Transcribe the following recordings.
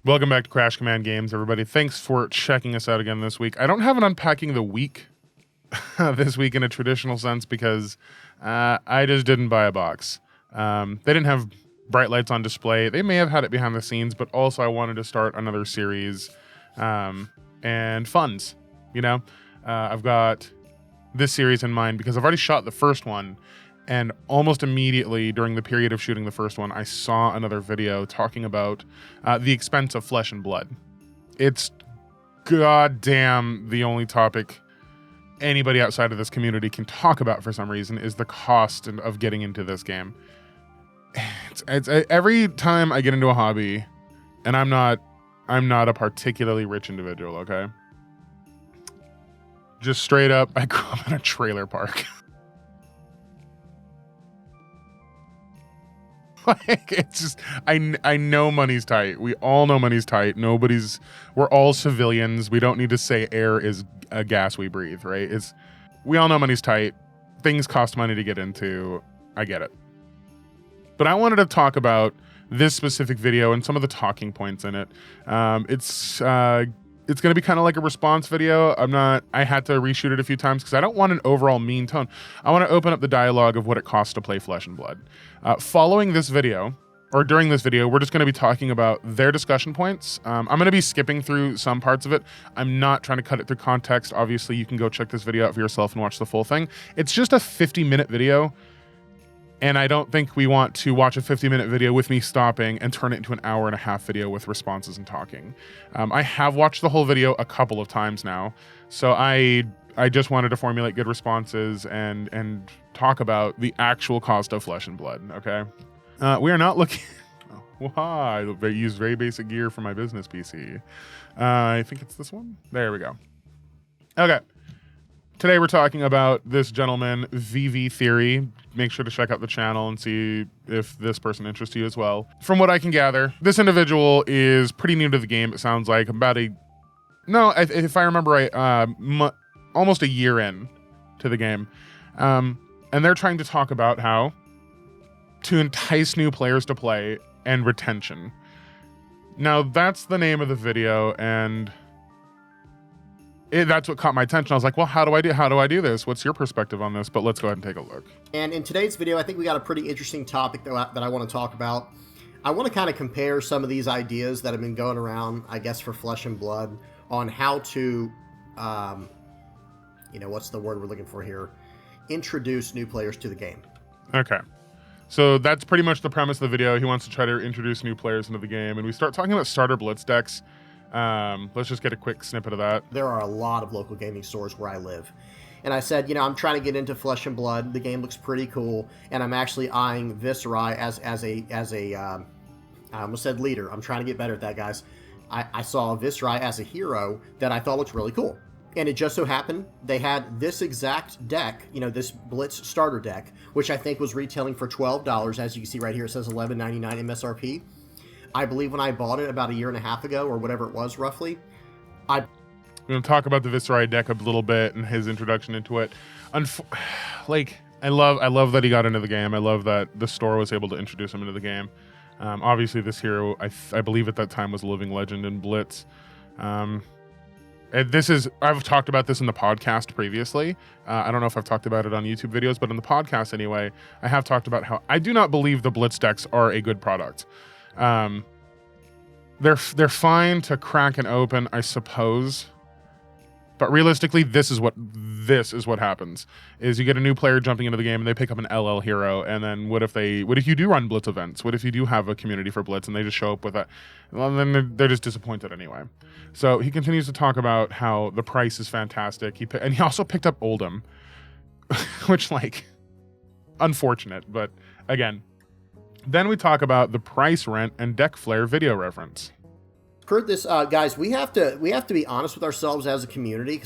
Welcome back to Crash Command Games, everybody. Thanks for checking us out again this week. I don't have an unpacking the week this week in a traditional sense because I just didn't buy a box. They didn't have bright lights on display. They may have had it behind the scenes, but also I wanted to start another series and funds. You know, I've got this series in mind because I've already shot the first one. And almost immediately during the period of shooting the first one, I saw another video talking about the expense of flesh and blood. It's goddamn the only topic anybody outside of this community can talk about for some reason is the cost of getting into this game. It's every time I get into a hobby, and I'm not a particularly rich individual, okay? Just straight up, I grew up in a trailer park. Like, it's just, I know money's tight. We all know money's tight. We're all civilians. We don't need to say air is a gas we breathe, right? We all know money's tight. Things cost money to get into. I get it. But I wanted to talk about this specific video and some of the talking points in it. It's going to be kind of like a response video. I had to reshoot it a few times because I don't want an overall mean tone. I want to open up the dialogue of what it costs to play Flesh and Blood. Following this video, or during this video, we're just going to be talking about their discussion points. I'm going to be skipping through some parts of it. I'm not trying to cut it through context. Obviously, you can go check this video out for yourself and watch the full thing. It's just a 50-minute video. And I don't think we want to watch a 50-minute video with me stopping and turn it into an hour-and-a-half video with responses and talking. I have watched the whole video a couple of times now, so I just wanted to formulate good responses and talk about the actual cost of Flesh and Blood, okay? We are not looking... Why? I use very basic gear for my business PC. I think it's this one. There we go. Okay. Today we're talking about this gentleman, VV Theory. Make sure to check out the channel and see if this person interests you as well. From what I can gather, this individual is pretty new to the game. It sounds like if I remember right, almost a year in to the game. And they're trying to talk about how to entice new players to play and retention. Now that's the name of the video, and that's what caught my attention. I was like, well, how do I do this? What's your perspective on this? But let's go ahead and take a look. And in today's video, I think we got a pretty interesting topic that I want to talk about. I want to kind of compare some of these ideas that have been going around, I guess, for Flesh and Blood on how to, what's the word we're looking for here? Introduce new players to the game. Okay. So that's pretty much the premise of the video. He wants to try to introduce new players into the game. And we start talking about starter blitz decks. Let's just get a quick snippet of that. There are a lot of local gaming stores where I live. And I said, I'm trying to get into Flesh and Blood. The game looks pretty cool. And I'm actually eyeing Viscerai as a I almost said leader. I'm trying to get better at that, guys. I saw Viscerai as a hero that I thought looked really cool. And it just so happened they had this exact deck, this Blitz starter deck, which I think was retailing for $12. As you can see right here, it says $11.99 MSRP. I believe when I bought it about a year and a half ago, or whatever it was roughly, we're going to talk about the Viscerai deck a little bit and his introduction into it. I love that he got into the game. I love that the store was able to introduce him into the game. Obviously, this hero, I believe at that time, was a living legend in Blitz. I've talked about this in the podcast previously. I don't know if I've talked about it on YouTube videos, but in the podcast anyway, I have talked about how I do not believe the Blitz decks are a good product. They're fine to crack and open, I suppose. But realistically, this is what happens. Is you get a new player jumping into the game and they pick up an LL hero, and then what if you do run Blitz events? What if you do have a community for Blitz and they just show up with that? Well, then they're just disappointed anyway. So he continues to talk about how the price is fantastic. And he also picked up Oldham, which, unfortunate, but again. Then we talk about the price rent and deck flare video reference. Per this, guys, we have to be honest with ourselves as a community,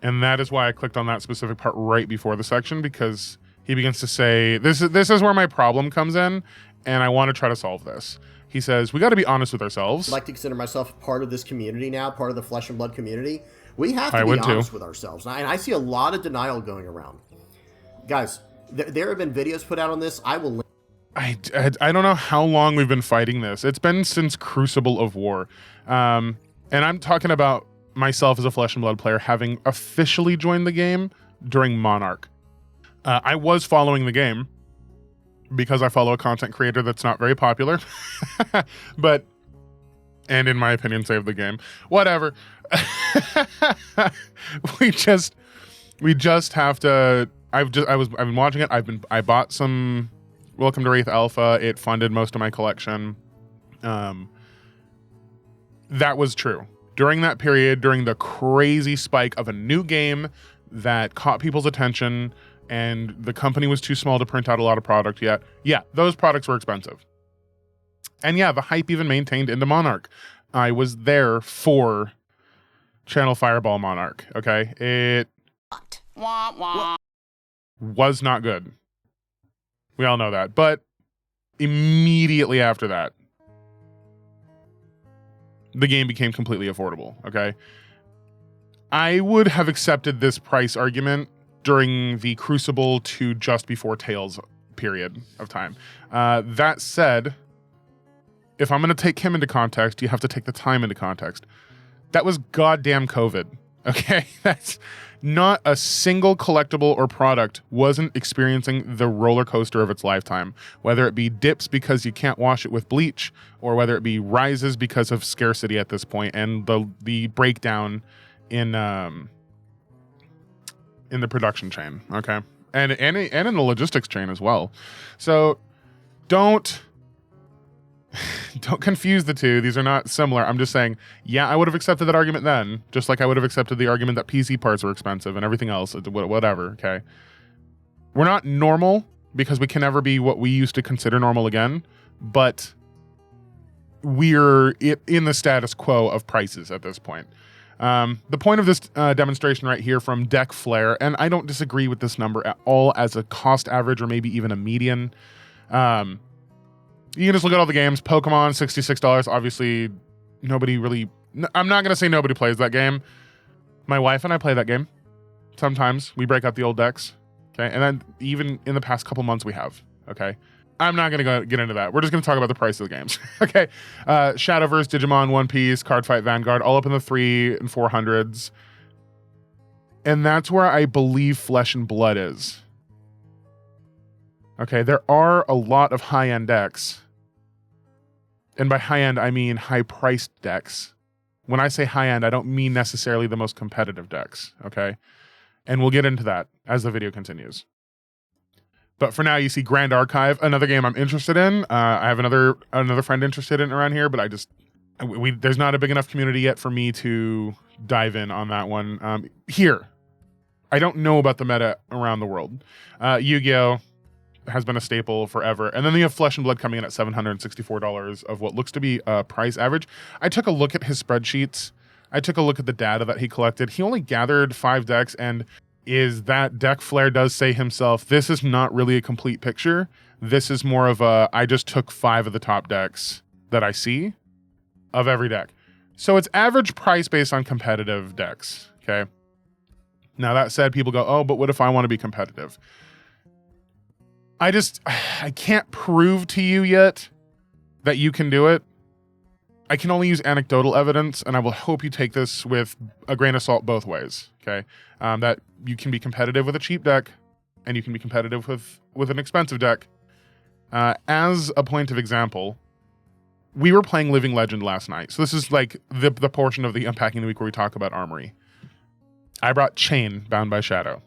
and that is why I clicked on that specific part right before the section, because he begins to say, this is where my problem comes in, and I want to try to solve this. He says, we got to be honest with ourselves. I'd like to consider myself part of this community now, part of the Flesh and Blood community. We have to be honest with ourselves. And I see a lot of denial going around. Guys, there have been videos put out on this. I will link I don't know how long we've been fighting this. It's been since Crucible of War. And I'm talking about myself as a Flesh and Blood player having officially joined the game during Monarch. I was following the game because I follow a content creator that's not very popular, but, and in my opinion, saved the game. Whatever. we just have to. I've been watching it. I bought some Welcome to Wraith Alpha. It funded most of my collection. That was true. During that period, during the crazy spike of a new game that caught people's attention and the company was too small to print out a lot of product yet. Yeah, those products were expensive. And yeah, the hype even maintained into Monarch. I was there for Channel Fireball Monarch, okay? It was not good. We all know that. But immediately after that, the game became completely affordable, okay? I would have accepted this price argument during the Crucible to just before Tales period of time. That said, if I'm going to take him into context, you have to take the time into context. That was goddamn COVID, okay? That's not a single collectible or product wasn't experiencing the roller coaster of its lifetime, whether it be dips because you can't wash it with bleach, or whether it be rises because of scarcity at this point and the breakdown in the production chain, okay? And in the logistics chain as well. So don't confuse the two. These are not similar. I'm just saying, yeah, I would have accepted that argument then, just like I would have accepted the argument that PC parts were expensive and everything else, whatever, okay? We're not normal because we can never be what we used to consider normal again, but we're in the status quo of prices at this point. The point of this demonstration right here from Deck Flare, and I don't disagree with this number at all as a cost average or maybe even a median. You can just look at all the games. Pokemon, $66. Obviously, nobody really... I'm not going to say nobody plays that game. My wife and I play that game. Sometimes we break out the old decks. Okay, and then even in the past couple months we have. Okay, I'm not going to get into that. We're just going to talk about the price of the games. Okay, Shadowverse, Digimon, One Piece, Cardfight, Vanguard, all up in the 300s and 400s. And that's where I believe Flesh and Blood is. Okay, there are a lot of high-end decks. And by high-end, I mean high-priced decks. When I say high-end, I don't mean necessarily the most competitive decks, okay? And we'll get into that as the video continues. But for now, you see Grand Archive, another game I'm interested in. I have another friend interested in around here, but there's not a big enough community yet for me to dive in on that one. Here, I don't know about the meta around the world. Yu-Gi-Oh! Has been a staple forever. And then you have Flesh and Blood coming in at $764 of what looks to be a price average. I took a look at his spreadsheets. I took a look at the data that he collected. He only gathered 5 decks, and is that Deck Flare does say himself, this is not really a complete picture. This is more of a, I just took 5 of the top decks that I see of every deck. So it's average price based on competitive decks, okay? Now that said, people go, oh, but what if I want to be competitive? I can't prove to you yet that you can do it. I can only use anecdotal evidence, and I will hope you take this with a grain of salt both ways, okay? That you can be competitive with a cheap deck, and you can be competitive with an expensive deck. As a point of example, we were playing Living Legend last night. So this is like the portion of the Unpacking the Week where we talk about Armory. I brought Chain, Bound by Shadow.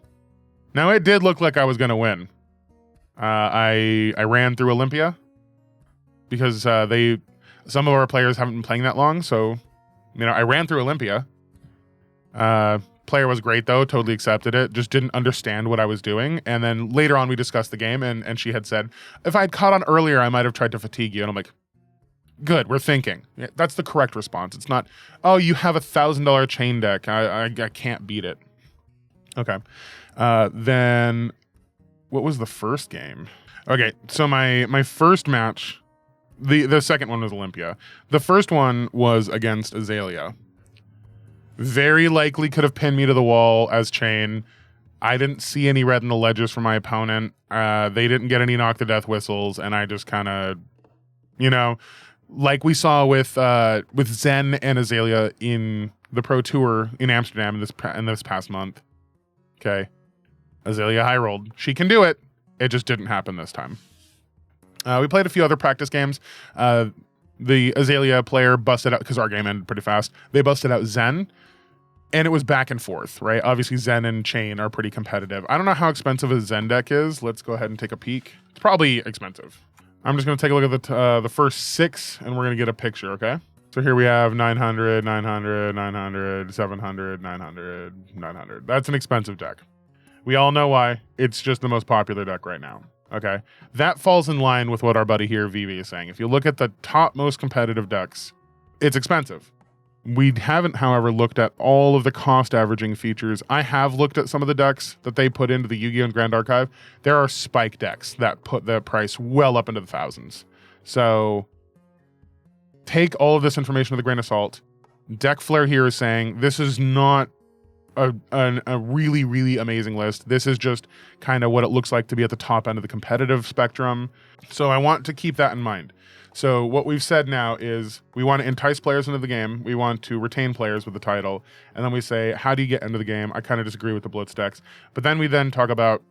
Now, it did look like I was going to win. I ran through Olympia because some of our players haven't been playing that long, so I ran through Olympia. Player was great though, totally accepted it, just didn't understand what I was doing. And then later on we discussed the game, and she had said, if I had caught on earlier, I might have tried to fatigue you. And I'm like, good, we're thinking. Yeah, that's the correct response. It's not, oh, you have $1,000 chain deck. I can't beat it. Okay. Then what was the first game? Okay, so my first match, the second one was Olympia. The first one was against Azalea. Very likely could have pinned me to the wall as Chain. I didn't see any red in the ledges from my opponent. They didn't get any knock to death whistles, and I just kind of, you know, like we saw with Zen and Azalea in the Pro Tour in Amsterdam in this past month. Okay, Azalea high rolled. She can do it. It just didn't happen this time. We played a few other practice games. The Azalea player busted out, because our game ended pretty fast. They busted out Zen, and it was back and forth, right? Obviously, Zen and Chain are pretty competitive. I don't know how expensive a Zen deck is. Let's go ahead and take a peek. It's probably expensive. I'm just going to take a look at the first 6, and we're going to get a picture, okay? So here we have 900, 900, 900, 700, 900, 900. That's an expensive deck. We all know why. It's just the most popular deck right now. Okay, that falls in line with what our buddy here, Vivi, is saying. If you look at the top most competitive decks, it's expensive. We haven't, however, looked at all of the cost averaging features. I have looked at some of the decks that they put into the Yu-Gi-Oh! And Grand Archive. There are spike decks that put the price well up into the thousands. So take all of this information with a grain of salt. Deck Flare here is saying this is not a really, really amazing list. This is just kind of what it looks like to be at the top end of the competitive spectrum. So I want to keep that in mind. So what we've said now is we want to entice players into the game. We want to retain players with the title. And then we say, how do you get into the game? I kind of disagree with the Blitz decks. But then we talk about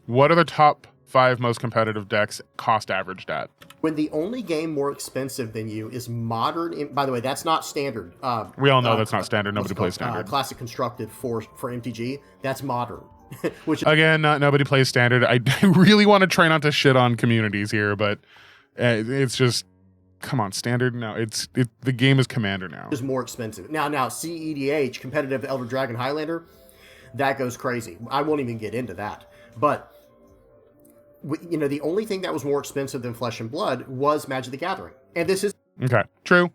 what are the top 5 most competitive decks cost averaged at. When the only game more expensive than you is Modern, by the way, that's not Standard. We all know that's not Standard. Nobody plays Standard. Classic Constructed for MTG, that's Modern. Which again, nobody plays Standard. I really want to try not to shit on communities here, but it's just, come on, Standard. No, the game is Commander now. Is more expensive now. CEDH, Competitive Elder Dragon Highlander, that goes crazy. I won't even get into that, but. You know, the only thing that was more expensive than Flesh and Blood was Magic the Gathering. And this is... Okay, true.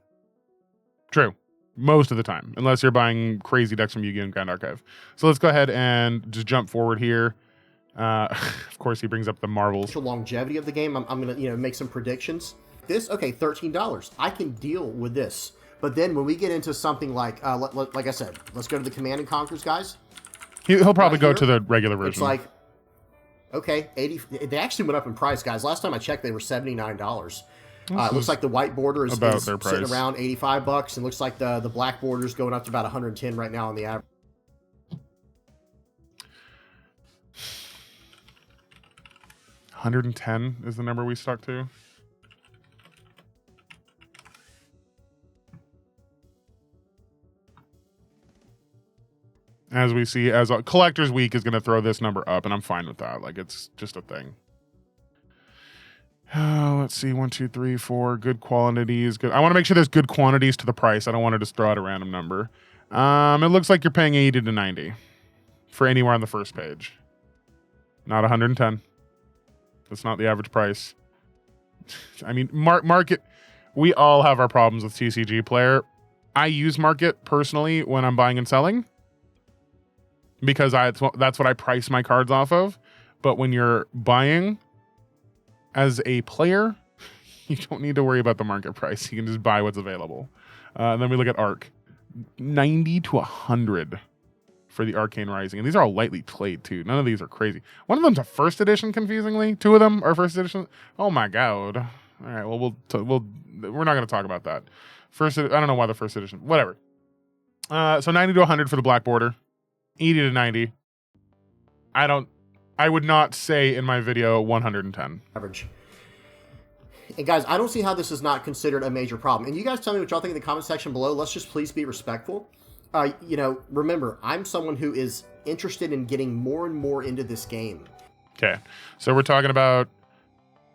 Most of the time, unless you're buying crazy decks from Yu-Gi-Oh! And Grand Archive. So let's go ahead and just jump forward here. Of course, he brings up the Marvels. The longevity of the game, I'm going to make some predictions. This, okay, $13. I can deal with this. But then when we get into something like I said, let's go to the Command and Conquers, guys. He'll probably go to the regular version. It's like... Okay, 80. They actually went up in price, guys. Last time I checked, they were $79. It looks like the white border is sitting around $85, and looks like the black border is going up to about 110 right now on the average. $110 is the number we stuck to. As we see, as a Collector's Week is going to throw this number up, and I'm fine with that. Like, it's just a thing. Let's see, 1, 2, 3, 4. Good quantities. Good. I want to make sure there's good quantities to the price. I don't want to just throw out a random number. It looks like you're paying 80 to 90 for anywhere on the first page. Not 110. That's not the average price. I mean, market. We all have our problems with TCG Player. I use market personally when I'm buying and selling, because that's what I price my cards off of. But when you're buying as a player, you don't need to worry about the market price. You can just buy what's available. And then we look at Arc. 90 to 100 for the Arcane Rising. And these are all lightly played, too. None of these are crazy. One of them's a first edition, confusingly. 2 of them are first edition. Oh, my God. All right, well, we're not going to talk about that. I don't know why the first edition. Whatever. So 90 to 100 for the black border. 80 to 90. I would not say in my video 110. Average. And guys, I don't see how this is not considered a major problem. And you guys tell me what y'all think in the comment section below. Let's just please be respectful. Remember, I'm someone who is interested in getting more and more into this game. Okay. So we're talking about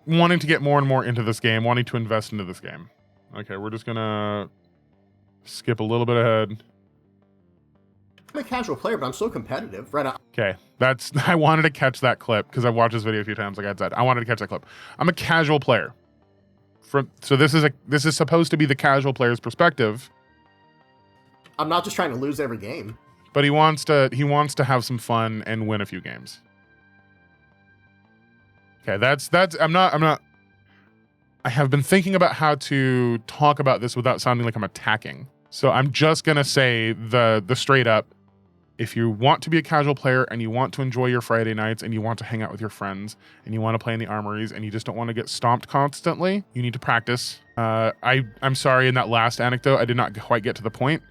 wanting to get more and more into this game, wanting to invest into this game. Okay, we're just going to skip a little bit ahead. I'm a casual player, but I'm so competitive, right? Okay, I wanted to catch that clip because I've watched this video a few times. Like I said, I wanted to catch that clip. I'm a casual player. So this is supposed to be the casual player's perspective. I'm not just trying to lose every game. But he wants to have some fun and win a few games. Okay, that's I'm not. I have been thinking about how to talk about this without sounding like I'm attacking. So I'm just gonna say the straight up. If you want to be a casual player and you want to enjoy your Friday nights and you want to hang out with your friends and you want to play in the armories and you just don't want to get stomped constantly, you need to practice. I'm sorry, in that last anecdote, I did not quite get to the point.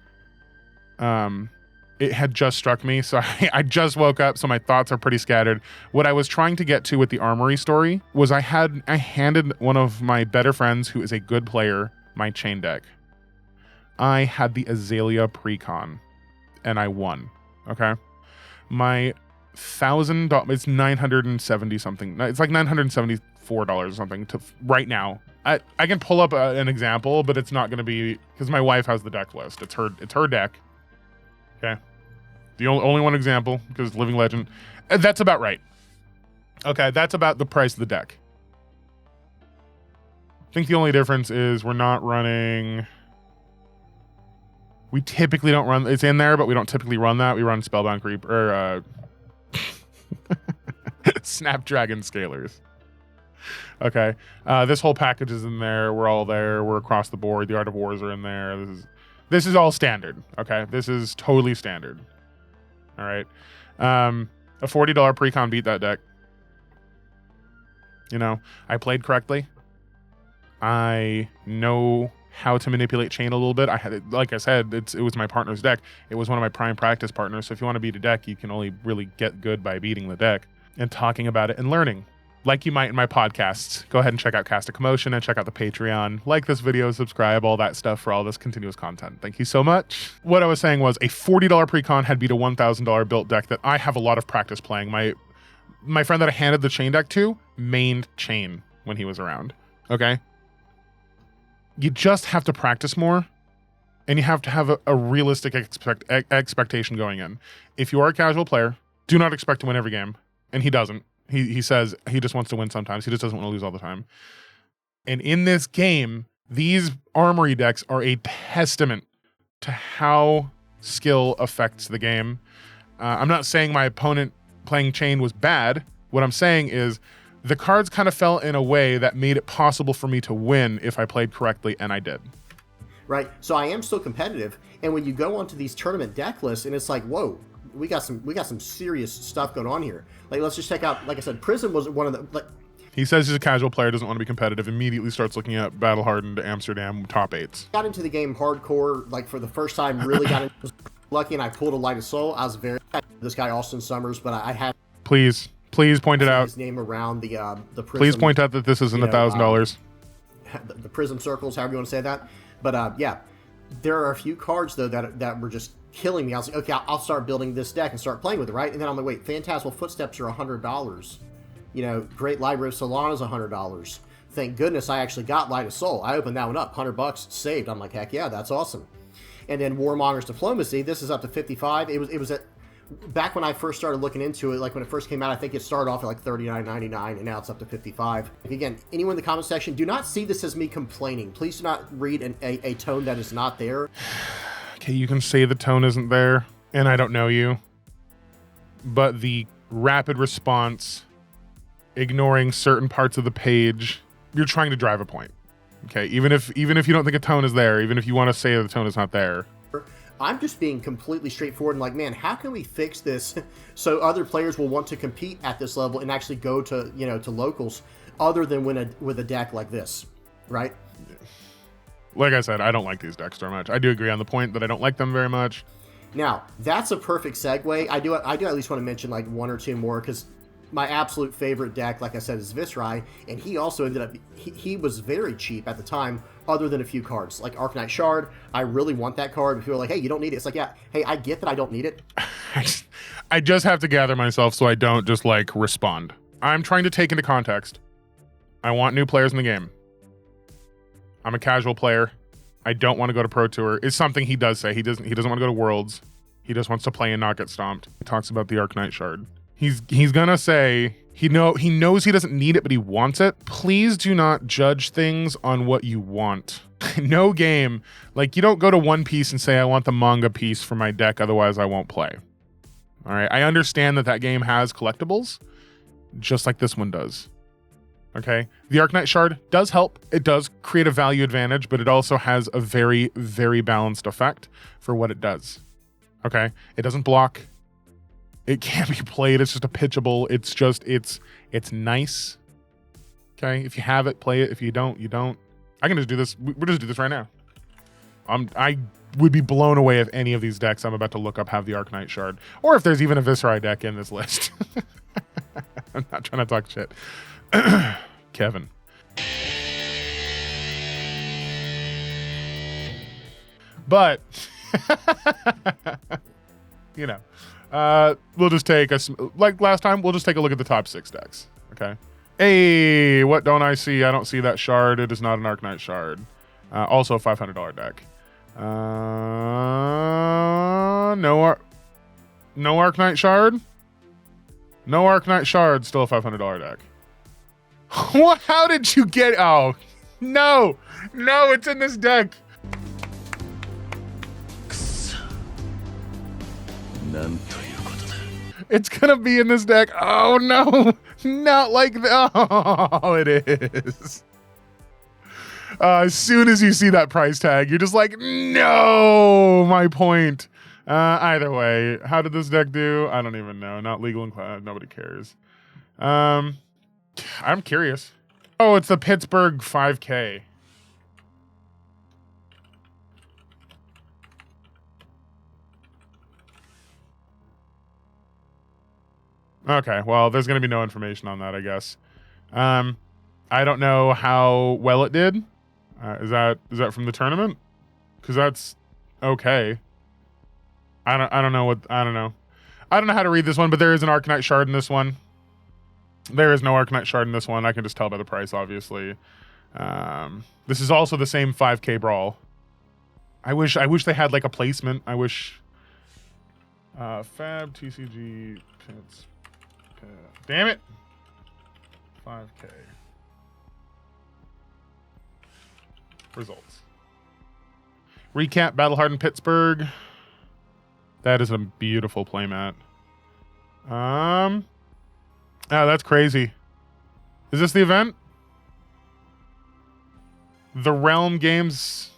It had just struck me, so I just woke up, so my thoughts are pretty scattered. What I was trying to get to with the armory story was I handed one of my better friends, who is a good player, my chain deck. I had the Azalea Precon, and I won. Okay, my $1,000, it's 970 something. It's like $974 or something to right now. I can pull up an example, but it's not going to be, because my wife has the deck list. It's her deck. Okay, the only one example, because Living Legend. That's about right. Okay, that's about the price of the deck. I think the only difference is we're not running. We typically don't run, it's in there, but we don't typically run that. We run Spellbound Creep, or Snapdragon Scalers. Okay, this whole package is in there. We're all there. We're across the board. The Art of Wars are in there. This is all standard. Okay, this is totally standard. All right, a $40 precon beat that deck. You know, I played correctly. I know how to manipulate chain a little bit. I had, like I said, it was my partner's deck. It was one of my prime practice partners. So if you want to beat a deck, you can only really get good by beating the deck and talking about it and learning, like you might in my podcasts. Go ahead and check out Cast a Commotion and check out the Patreon. Like this video, subscribe, all that stuff for all this continuous content. Thank you so much. What I was saying was a $40 precon had beat a $1,000 built deck that I have a lot of practice playing. My friend that I handed the chain deck to mained chain when he was around. Okay. You just have to practice more, and you have to have a realistic expectation going in. If you are a casual player, do not expect to win every game. And he doesn't. He says he just wants to win sometimes. He just doesn't want to lose all the time. And in this game, these armory decks are a testament to how skill affects the game. I'm not saying my opponent playing chain was bad. What I'm saying is the cards kind of fell in a way that made it possible for me to win if I played correctly, and I did. Right. So I am still competitive, and when you go onto these tournament deck lists, and it's like, whoa, we got some serious stuff going on here. Like, let's just check out. Like I said, Prism was one of the. Like, he says he's a casual player, doesn't want to be competitive. Immediately starts looking at Battle Hardened Amsterdam top 8s. Got into the game hardcore, like for the first time. Really got into. Lucky, and I pulled a Light of Soul. I was very this guy Austin Summers, but I had. Please point it out. His name around the Prism, please point out that this isn't $1,000. The Prism circles, however you want to say that. But yeah, there are a few cards though that were just killing me. I was like, okay, I'll start building this deck and start playing with it, right? And then I'm like, wait, Phantasmal Footsteps are $100. You know, Great Library of Solana's $100. Thank goodness I actually got Light of Soul. I opened that one up, $100 saved. I'm like, heck yeah, that's awesome. And then Warmonger's Diplomacy, this is up to 55. It was at back when I first started looking into it, like when it first came out, I think it started off at like $39.99, and now it's up to 55. Again, anyone in the comment section, do not see this as me complaining. Please do not read a tone that is not there. Okay, you can say the tone isn't there, and I don't know you, but the rapid response, ignoring certain parts of the page, you're trying to drive a point. Okay, even if you don't think a tone is there, even if you want to say the tone is not there. I'm just being completely straightforward and like, man, how can we fix this so other players will want to compete at this level and actually go to, you know, to locals other than with a deck like this, right? Like I said, I don't like these decks very much. I do agree on the point that I don't like them very much. Now, that's a perfect segue. I do at least want to mention like one or two more, because my absolute favorite deck, like I said, is Viserai, and he also ended up, he was very cheap at the time, other than a few cards. Like Arcanite Shard, I really want that card. People are like, hey, you don't need it. It's like, yeah, hey, I get that I don't need it. I just have to gather myself so I don't just like respond. I'm trying to take into context. I want new players in the game. I'm a casual player. I don't want to go to Pro Tour. It's something he does say. He doesn't want to go to Worlds. He just wants to play and not get stomped. He talks about the Arcanite Shard. He's gonna say he knows he doesn't need it, but he wants it. Please do not judge things on what you want. No game, like you don't go to One Piece and say I want the manga piece for my deck, otherwise I won't play. All right, I understand that game has collectibles, just like this one does. Okay, the Arcanite Shard does help. It does create a value advantage, but it also has a very, very balanced effect for what it does. Okay, it doesn't block. It can't be played. It's just a pitchable. It's nice. Okay, if you have it, play it. If you don't, you don't. I can just do this. We'll just do this right now. I would be blown away if any of these decks I'm about to look up have the Arknight Shard, or if there's even a Viserai deck in this list. I'm not trying to talk shit. Kevin. But you know, we'll just take like last time. We'll just take a look at the top 6 decks. Okay. Hey, what don't I see? I don't see that shard. It is not an Arknight Shard. Also a $500 deck. No Arknight Shard. No Arknight Shard. Still a $500 deck. What? How did you get? Oh, no, it's in this deck. It's gonna be in this deck. Oh no, not like that. Oh, it is. As soon as you see that price tag, you're just like, no, my point. Either way, how did this deck do? I don't even know. Not legal in class. Nobody cares. I'm curious. Oh, it's the Pittsburgh 5K. Okay, well, there's going to be no information on that, I guess. I don't know how well it did. Is that from the tournament? Because that's okay. I don't know how to read this one, but there is an Arknight Shard in this one. There is no Arknight Shard in this one. I can just tell by the price, obviously. This is also the same 5K brawl. I wish they had like a placement. I wish. Fab TCG Pits. Damn it. 5K. Results. Recap Battle-Hardened Pittsburgh. That is a beautiful playmat. Oh, that's crazy. Is this the event? The Realm Games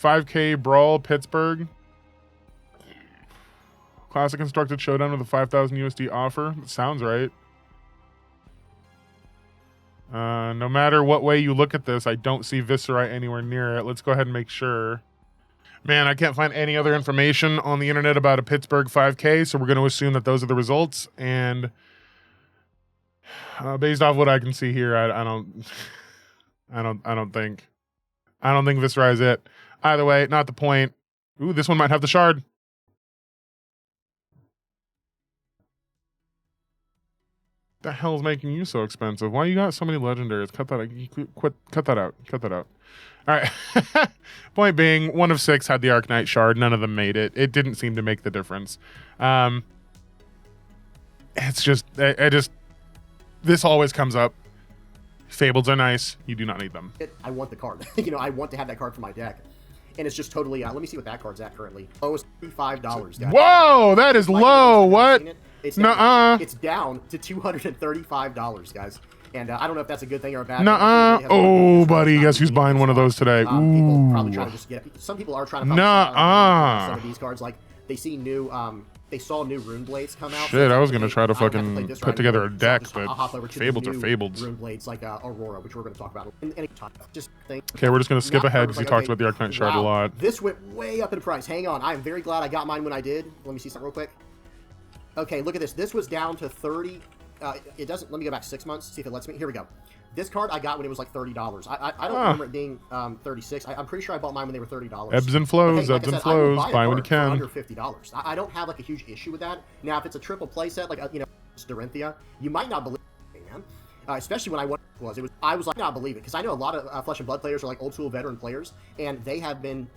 5K Brawl Pittsburgh. Classic Constructed Showdown with a 5,000 USD offer. That sounds right. No matter what way you look at this, I don't see Viserai anywhere near it. Let's go ahead and make sure. Man, I can't find any other information on the internet about a Pittsburgh 5K, so we're going to assume that those are the results. And based off what I can see here, I don't think Viserai is it. Either way, not the point. Ooh, this one might have the shard. The hell's making you so expensive? Why you got so many legendaries? Cut that out. All right. Point being, 1 of 6 had the Arknight Shard. None of them made it. It didn't seem to make the difference. It's just, this always comes up. Fableds are nice. You do not need them. I want the card. I want to have that card for my deck. And it's just totally, let me see what that card's at currently. Oh, it's $35, guys. Whoa, that is low. What? It's down, it's down to $235, guys. And I don't know if that's a good thing or a bad thing. Really oh, buddy, guess who's buying one of those today? People probably trying to just get it. Some people are trying to some of these cards. Like, they see new, they saw new Rune Blades come out. Shit, I was going to try to fucking put together a deck, but Fableds are Fableds. Rune Blades like Aurora, which we're going to talk about. Okay, we're just going to skip ahead because he talks about the Arknight Shard a lot. This went way up in price. Hang on. I am very glad I got mine when I did. Let me see something real quick. Okay, look at this. This was down to 30. It doesn't. Let me go back 6 months, see if it lets me. Here we go. This card I got when it was like $30. I don't remember it being 36. I'm pretty sure I bought mine when they were $30. Ebbs and flows, ebbs and flows. Buy when you can. Under $50. I don't have like a huge issue with that. Now, if it's a triple play set, like Dorinthia, you might not believe it, man. Especially when I was like, not believe it, because I know a lot of Flesh and Blood players are like old school veteran players, and they have been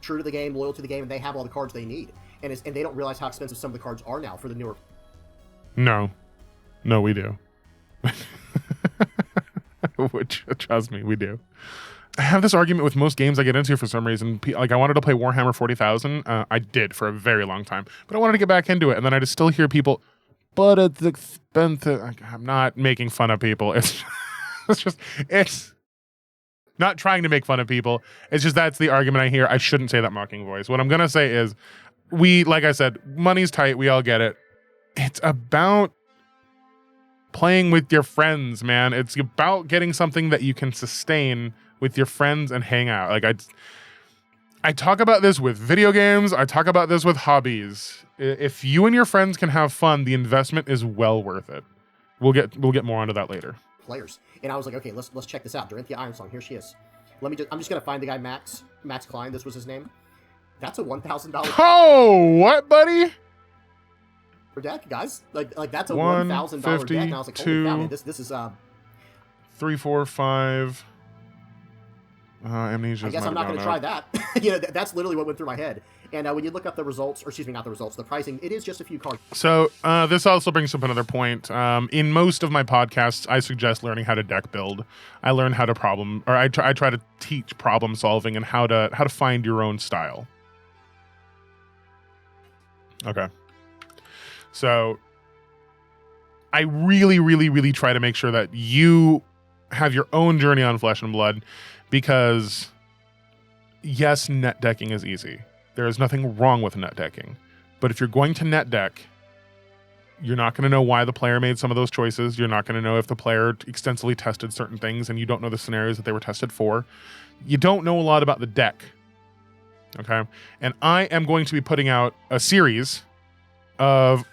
true to the game, loyal to the game, and they have all the cards they need, and they don't realize how expensive some of the cards are now for the newer. No, we do. Which, trust me, we do. I have this argument with most games I get into for some reason. Like, I wanted to play Warhammer 40,000. I did for a very long time, but I wanted to get back into it, and then I just still hear people, but it's expensive. I'm not making fun of people. It's not trying to make fun of people. It's just that's the argument I hear. I shouldn't say that mocking voice. What I'm going to say is, like I said, money's tight. We all get it. It's about playing with your friends, man. It's about getting something that you can sustain with your friends and hang out. Like I talk about this with video games. I talk about this with hobbies. If you and your friends can have fun, the investment is well worth it. We'll get more onto that later. Players, and I was like, okay, let's check this out. Dorinthia Ironsong, here she is. I'm just gonna find the guy Max Klein. This was his name. That's a $1,000. Oh, what, buddy? Per deck, guys. Like that's a $1,000 deck. And I was like, holy cow, man, this is 3, 4, 5. Amnesia. I guess I'm not going to try that. That's literally what went through my head. And when you look up the results, or excuse me, not the results, the pricing, it is just a few cards. So this also brings up another point. In most of my podcasts, I suggest learning how to deck build. I learn how to I try to teach problem solving and how to find your own style. Okay. So I really, really, really try to make sure that you have your own journey on Flesh and Blood, because yes, net decking is easy. There is nothing wrong with net decking. But if you're going to net deck, you're not going to know why the player made some of those choices. You're not going to know if the player extensively tested certain things, and you don't know the scenarios that they were tested for. You don't know a lot about the deck. Okay? And I am going to be putting out a series of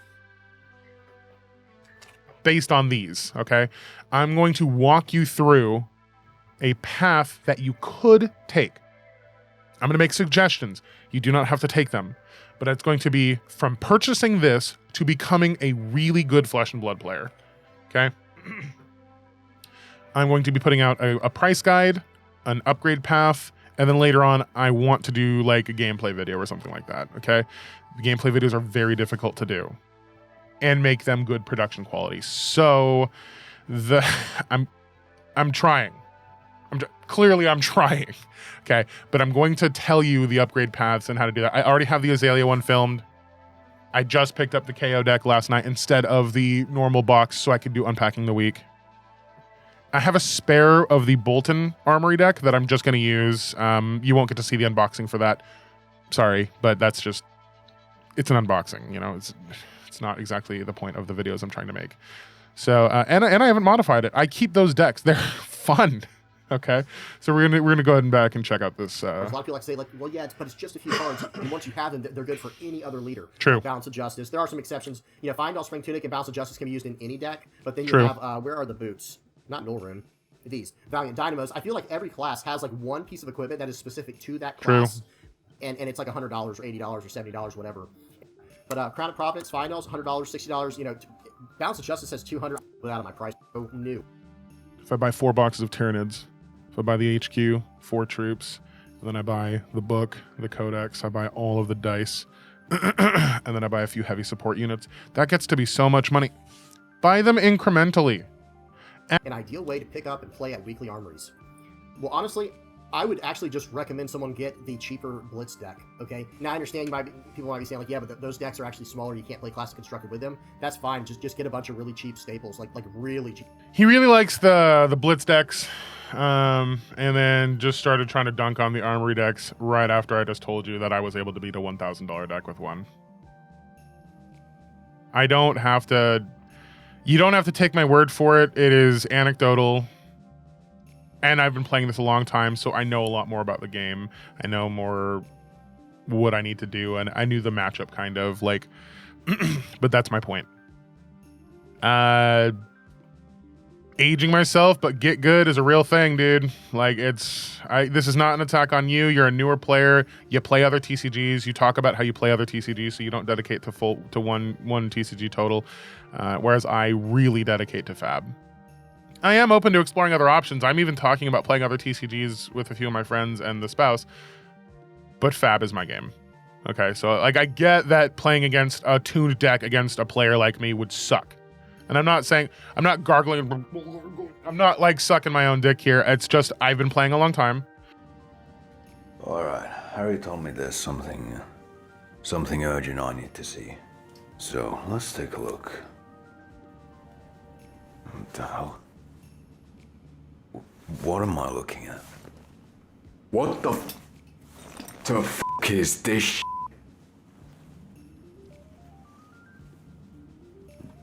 based on these, okay? I'm going to walk you through a path that you could take. I'm going to make suggestions. You do not have to take them, but it's going to be from purchasing this to becoming a really good Flesh and Blood player, okay? I'm going to be putting out a price guide, an upgrade path, and then later on, I want to do like a gameplay video or something like that, okay? The gameplay videos are very difficult to do and make them good production quality. So I'm trying. Clearly I'm trying, okay? But I'm going to tell you the upgrade paths and how to do that. I already have the Azalea one filmed. I just picked up the KO deck last night instead of the normal box so I could do Unpacking the Week. I have a spare of the Bolton Armory deck that I'm just going to use. You won't get to see the unboxing for that. Sorry, but that's just, it's an unboxing, you know? It's not exactly the point of the videos I'm trying to make. So, and I haven't modified it. I keep those decks. They're fun. Okay, so we're gonna go ahead and back and check out this. A lot of people like to say, like, well, yeah, but it's just a few cards, and once you have them, they're good for any other leader. True. Balance of Justice. There are some exceptions. Find All Spring Tunic and Balance of Justice can be used in any deck, but then you True. have where are the boots? Not Norrim. These Valiant Dynamos. I feel like every class has like one piece of equipment that is specific to that class, and it's like $100 or $80 or $70, whatever. But Crown of Providence, Finals, $100, $60. Balance of Justice has $200. Out of my price. So new. If I buy 4 boxes of Tyranids, if I buy the HQ, 4 troops, and then I buy the book, the codex, I buy all of the dice, and then I buy a few heavy support units, that gets to be so much money. Buy them incrementally. An ideal way to pick up and play at weekly armories. Well, honestly, I would actually just recommend someone get the cheaper Blitz deck, okay? Now, I understand people might be saying, like, yeah, but those decks are actually smaller, you can't play Classic Constructed with them. That's fine, just get a bunch of really cheap staples, like really cheap. He really likes the Blitz decks, and then just started trying to dunk on the Armory decks right after I just told you that I was able to beat a $1,000 deck with one. You don't have to take my word for it. It is anecdotal. And I've been playing this a long time, so I know a lot more about the game. I know more what I need to do, and I knew the matchup kind of, like, but that's my point. Aging myself, but get good is a real thing, dude. Like, this is not an attack on you. You're a newer player. You play other TCGs. You talk about how you play other TCGs, so you don't dedicate to one TCG total, whereas I really dedicate to Fab. I am open to exploring other options. I'm even talking about playing other TCGs with a few of my friends and the spouse, but Fab is my game. Okay, so like I get that playing against a tuned deck against a player like me would suck. And I'm not gargling, I'm not like sucking my own dick here. It's just I've been playing a long time. All right, Harry told me there's something urgent I need to see. So let's take a look. What the hell? What am I looking at? What the f is this?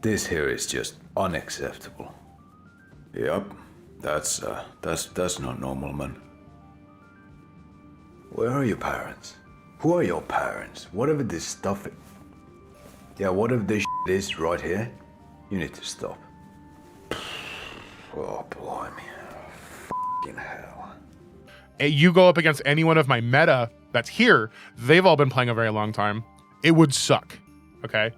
This here is just unacceptable. Yep, that's not normal, man. Where are your parents? Who are your parents? Whatever this stuff is. Yeah, whatever this shit is right here, you need to stop. Oh, blimey. Fucking hell. You go up against any one of my meta that's here, they've all been playing a very long time. It would suck, okay?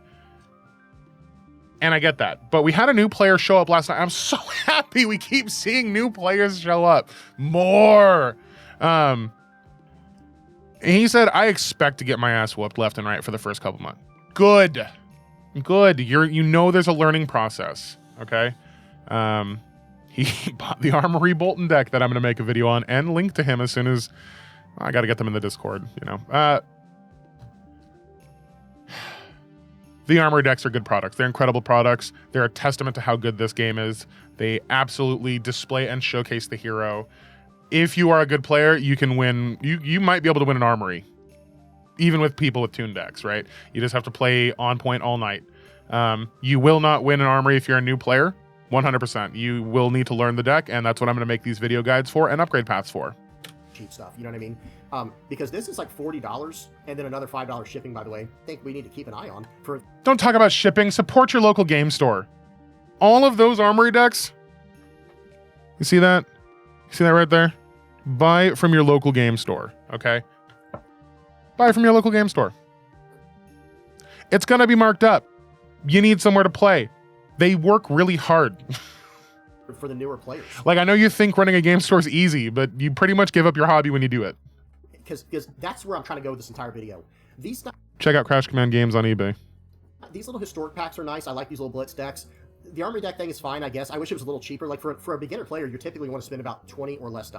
And I get that. But we had a new player show up last night. I'm so happy we keep seeing new players show up. More. And he said, I expect to get my ass whooped left and right for the first couple months. Good. Good. You know there's a learning process, okay? He bought the Armory Bolton deck that I'm going to make a video on and link to him as soon as I got to get them in the Discord, you know. The Armory decks are good products. They're incredible products. They're a testament to how good this game is. They absolutely display and showcase the hero. If you are a good player, you can win. You might be able to win an Armory, even with people with tuned decks, right? You just have to play on point all night. You will not win an Armory if you're a new player, 100%. You will need to learn the deck, and that's what I'm going to make these video guides for and upgrade paths for. Cheap stuff, you know what I mean? Because this is like $40 and then another $5 shipping, by the way. I think we need to keep an eye on for. Don't talk about shipping. Support your local game store. All of those Armory decks, you see that? You see that right there? Buy from your local game store, okay? Buy from your local game store. It's going to be marked up. You need somewhere to play. They work really hard. For the newer players. Like, I know you think running a game store is easy, but you pretty much give up your hobby when you do it. Because that's where I'm trying to go with this entire video. Check out Crash Command Games on eBay. These little historic packs are nice. I like these little blitz decks. The Armory deck thing is fine, I guess. I wish it was a little cheaper. Like for a beginner player, you typically want to spend about $20 or less,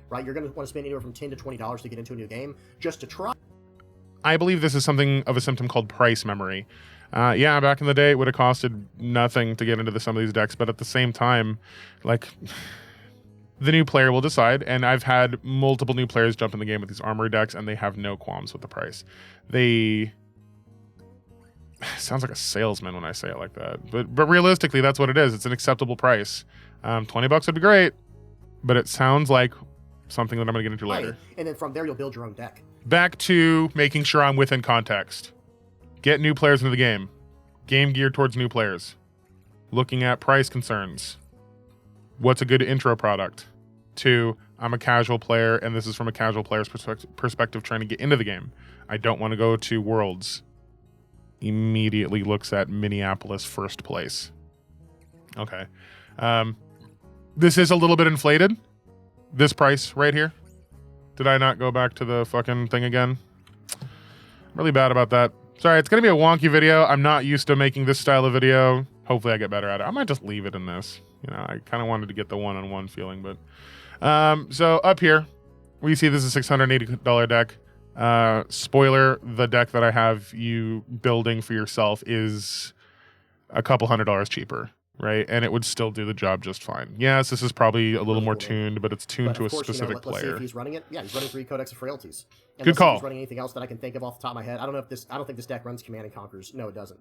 right? You're going to want to spend anywhere from $10 to $20 to get into a new game just to try. I believe this is something of a symptom called price memory. Yeah, back in the day, it would have costed nothing to get into some of these decks, but at the same time, like, the new player will decide, and I've had multiple new players jump in the game with these Armory decks, and they have no qualms with the price. Sounds like a salesman when I say it like that, but realistically, that's what it is. It's an acceptable price. $20 would be great, but it sounds like something that I'm going to get into later. And then from there, you'll build your own deck. Back to making sure I'm within context. Get new players into the game. Game geared towards new players. Looking at price concerns. What's a good intro product? 2, I'm a casual player, and this is from a casual player's perspective trying to get into the game. I don't want to go to Worlds. Immediately looks at Minneapolis first place. Okay. This is a little bit inflated. This price right here. Did I not go back to the fucking thing again? I'm really bad about that. Sorry, it's going to be a wonky video. I'm not used to making this style of video. Hopefully I get better at it. I might just leave it in this. You know, I kind of wanted to get the one-on-one feeling, but... so up here, we see this is a $680 deck. Spoiler, the deck that I have you building for yourself is a couple $100 cheaper, right? And it would still do the job just fine. Yes, this is probably a little more tuned, but it's tuned to a specific player. Let's see if he's running it. Yeah, he's running 3 Codex of Frailties. And good call. He's running anything else that I can think of off the top of my head. I don't think this deck runs Command and Conquers. No, it doesn't.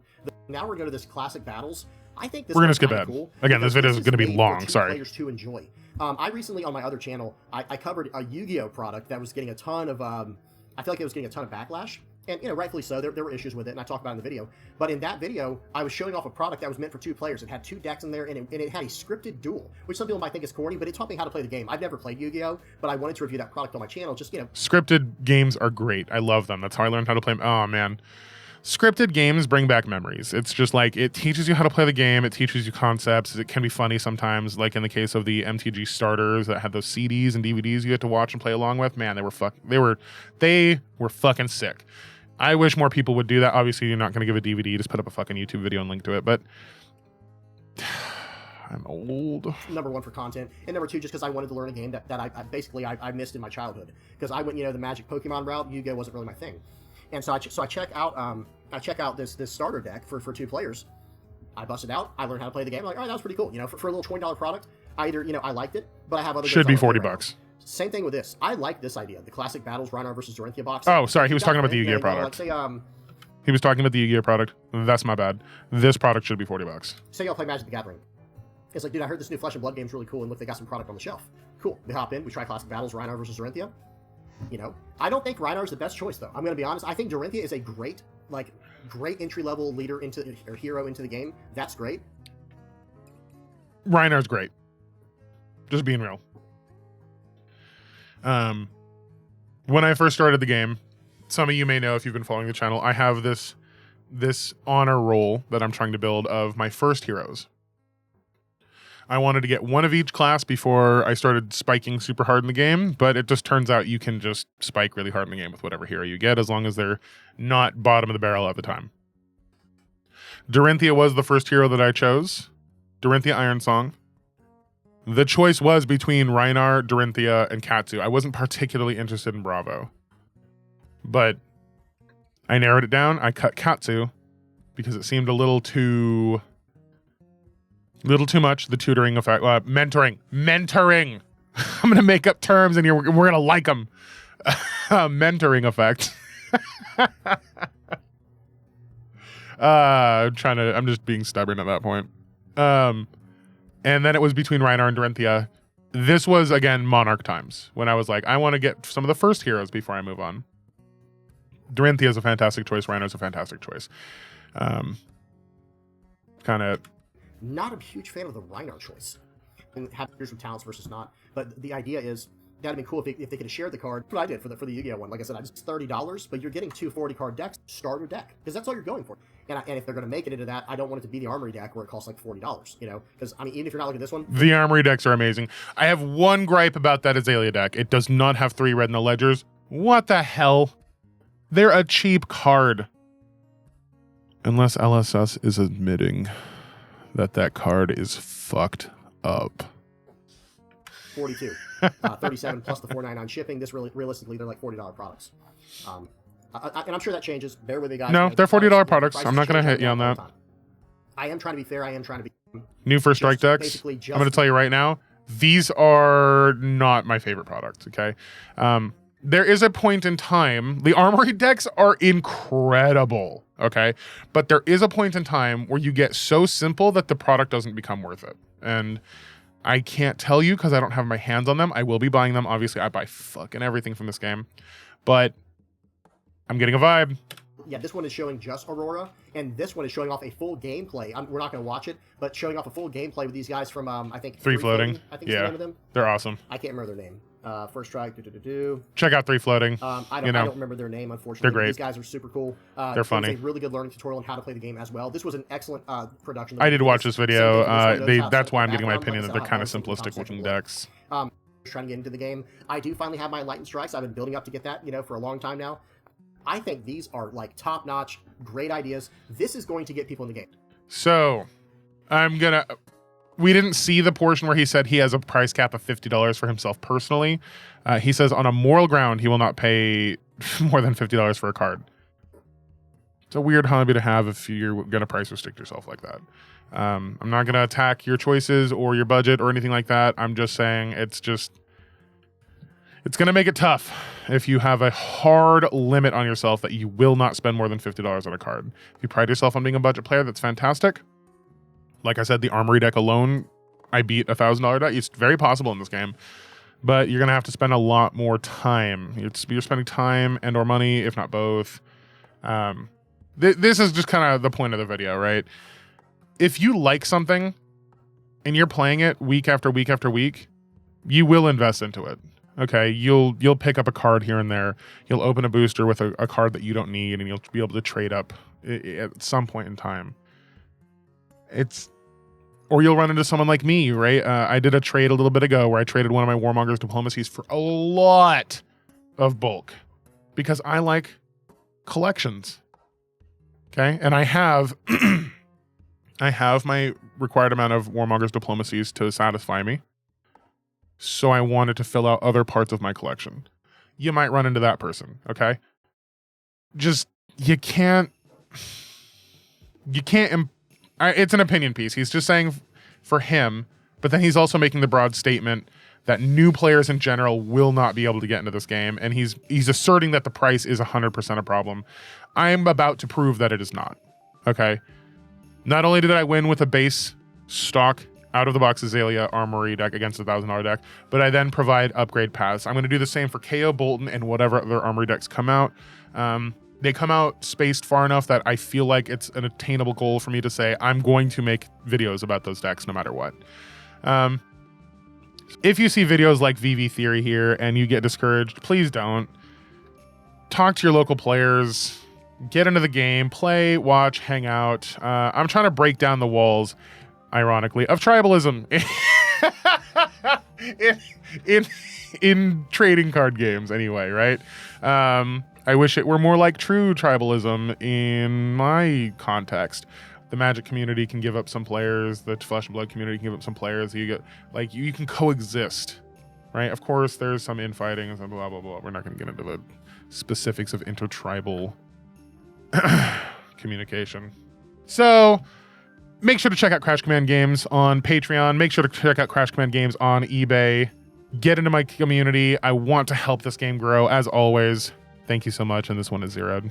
Now we're going to this classic battles. I think this. We're gonna skip ahead. Cool again. This video is going to be long. Sorry. Players to enjoy. I recently on my other channel, I covered a Yu-Gi-Oh product that was getting a ton of. I feel like it was getting a ton of backlash. And, you know, rightfully so. There were issues with it, and I talked about it in the video. But in that video, I was showing off a product that was meant for 2 players. It had 2 decks in there, and it had a scripted duel, which some people might think is corny, but it taught me how to play the game. I've never played Yu-Gi-Oh, but I wanted to review that product on my channel. Just, you know. Scripted games are great. I love them. That's how I learned how to play them. Oh, man. Scripted games bring back memories. It's just like, it teaches you how to play the game. It teaches you concepts. It can be funny sometimes, like in the case of the MTG starters that had those CDs and DVDs you had to watch and play along with. Man, they were fucking sick. I wish more people would do that. Obviously, you're not going to give a DVD. Just put up a fucking YouTube video and link to it. But I'm old. Number 1 for content, and number 2 just because I wanted to learn a game that I missed in my childhood. Because I went, you know, the Magic Pokemon route. Yu-Gi-Oh wasn't really my thing, and so I check out this starter deck for 2 players. I busted out. I learned how to play the game. I'm like, all right, that was pretty cool. You know, for a little $20 product, I liked it, but I have other. Should be $40. Same thing with this. I like this idea, the classic battles Rhinar versus Dorinthia box. Oh, sorry, he was talking about the Yu-Gi-Oh product. Like say He was talking about the Yu-Gi-Oh product. That's my bad. This product should be $40. Say y'all play Magic the Gathering. It's like, dude, I heard this new Flesh and Blood game's really cool, and look, they got some product on the shelf. Cool. We hop in, we try classic battles, Rhinar versus Dorinthia. You know, I don't think Rhinar's the best choice, though. I'm going to be honest. I think Dorinthia is a great entry-level leader into, or hero into the game. That's great. Rhinar's great. Just being real. When I first started the game, some of you may know if you've been following the channel, I have this honor roll that I'm trying to build of my first heroes. I wanted to get one of each class before I started spiking super hard in the game, but it just turns out you can just spike really hard in the game with whatever hero you get, as long as they're not bottom of the barrel at the time. Dorinthia was the first hero that I chose. Dorinthia Ironsong. The choice was between Rhinar, Dorinthia, and Katsu. I wasn't particularly interested in Bravo. But I narrowed it down. I cut Katsu because it seemed a little too much. The tutoring effect, mentoring. I'm gonna make up terms, and we're gonna like them. Mentoring effect. I'm just being stubborn at that point. And then it was between Rhinar and Dorinthia. This was again Monarch times when I was like, I want to get some of the first heroes before I move on. Dorinthia is a fantastic choice. Rhinar's a fantastic choice. Kind of. Not a huge fan of the Rhinar choice. And have heroes with talents versus not. But the idea is, that'd be cool if they could have shared the card. That's what I did for the Yu-Gi-Oh one. Like I said, it's $30, but you're getting two 40-card decks, starter deck, because that's all you're going for. And if they're going to make it into that, I don't want it to be the Armory deck where it costs like $40, you know? Because, I mean, even if you're not looking at this one. The Armory decks are amazing. I have one gripe about that Azalea deck. It does not have 3 red in the ledgers. What the hell? They're a cheap card. Unless LSS is admitting that card is fucked up. 42. 37 plus the $4.99 shipping. This realistically, they're like $40 products. And I'm sure that changes. Bear with me, guys. No, they're $40 products. I'm not going to hit you on that. I am trying to be fair. I am trying to be... New First Strike decks. I'm going to tell you right now, these are not my favorite products, okay? There is a point in time, the Armory decks are incredible, okay? But there is a point in time where you get so simple that the product doesn't become worth it. And I can't tell you because I don't have my hands on them. I will be buying them. Obviously, I buy fucking everything from this game. But I'm getting a vibe. Yeah, this one is showing just Aurora, and this one is showing off a full gameplay. We're not going to watch it, but showing off a full gameplay with these guys from, I think... Three Floating. I think is the name of them. They're awesome. I can't remember their name. First Strike, Check out Three Floating. I don't remember their name, unfortunately. They're great. These guys are super cool. They're funny. It's a really good learning tutorial on how to play the game as well. This was an excellent production. I did watch this video. That's why I'm getting my opinion that they're kind of simplistic looking decks. Trying to get into the game. I do finally have my Lightning Strikes. I've been building up to get that, for a long time now. I think these are like top notch, great ideas. This is going to get people in the game. So we didn't see the portion where he said he has a price cap of $50 for himself personally. He says on a moral ground, he will not pay more than $50 for a card. It's a weird hobby to have if you're going to price restrict yourself like that. I'm not going to attack your choices or your budget or anything like that. I'm just saying it's going to make it tough if you have a hard limit on yourself that you will not spend more than $50 on a card. If you pride yourself on being a budget player, that's fantastic. Like I said, the Armory deck alone, I beat a $1,000 deck. It's very possible in this game, but you're going to have to spend a lot more time. You're spending time and or money, if not both. This is just kind of the point of the video, right? If you like something and you're playing it week after week after week, you will invest into it. Okay, you'll pick up a card here and there. You'll open a booster with a card that you don't need, and you'll be able to trade up at some point in time. Or you'll run into someone like me, right? I did a trade a little bit ago where I traded one of my Warmonger's Diplomacies for a lot of bulk because I like collections. Okay, and I have my required amount of Warmonger's Diplomacies to satisfy me. So I wanted to fill out other parts of my collection. You might run into that person, okay? You can't, it's an opinion piece. He's just saying for him, but then he's also making the broad statement that new players in general will not be able to get into this game, and he's asserting that the price is 100% a problem. I am about to prove that it is not. Okay. Not only did I win with a base stock out of the box Azalea Armory deck against a $1,000 deck, but I then provide upgrade paths. I'm going to do the same for KO Bolton and whatever other Armory decks come out. They come out spaced far enough that I feel like it's an attainable goal for me to say I'm going to make videos about those decks no matter what. If you see videos like VV Theory here and you get discouraged, please don't. Talk to your local players, get into the game, play, watch, hang out. I'm trying to break down the walls, ironically, of tribalism in trading card games anyway, right? I wish it were more like true tribalism in my context. The Magic community can give up some players. The Flesh and Blood community can give up some players. You get like you can coexist, right? Of course, there's some infighting and some blah blah blah. We're not going to get into the specifics of intertribal communication. So make sure to check out Crash Command Games on Patreon. Make sure to check out Crash Command Games on eBay. Get into my community. I want to help this game grow. As always, thank you so much. And this one is zeroed.